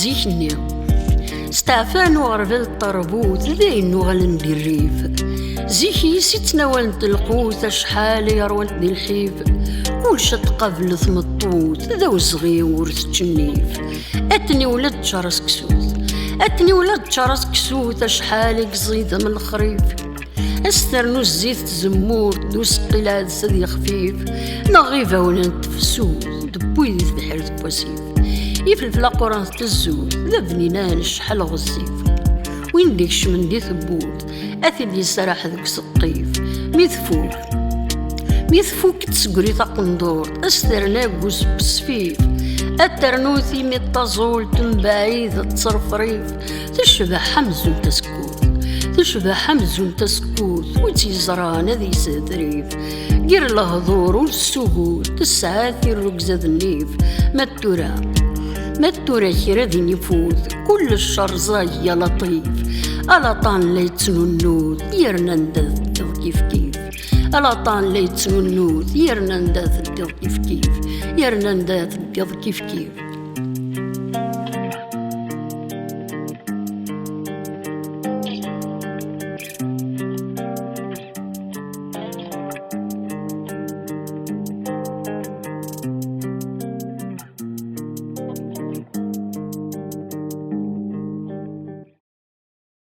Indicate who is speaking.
Speaker 1: زيكني ستعفان وغربال الطربوت داين نغلن دي الريف زيكي ستناولت القوت شحال يروالت دي الحيف كلشا تقابل ثمطوت ذا صغيور تشنيف اتني ولد شرس كسوت اتني ولد شرس كسوت شحال قصيده من الخريف استرنو الزيت زمور دوس قلاد سدي خفيف نغيفه ولا نتفسوت دبوي ذي بحيرة بوسيف يفلفل قران تزوت ذا بنينان شحال غزيف وين ديكش من دي ثبوت اثي اللي سراح ذك سقيف ميثفوك تسقري تقندور استرنا قوس بسفيف الترنوثي ميطازول تنبعيد تصرفريف تشبه حمزون تسكوت تشبه حمزون تسكوت وتيزران ذي سدريف قير الهضور والسهود تسعاثي الرقزة النيف ما التورا كيرا ذي نفوذ كل الشر زايا لطيف ألاطان ليتسنو النوذ يرنا نداذ الدغ كيف كيف ألاطان ليتسنو النوذ يرنا نداذ الدغ كيف كيف يرنا نداذ الدغ كيف كيف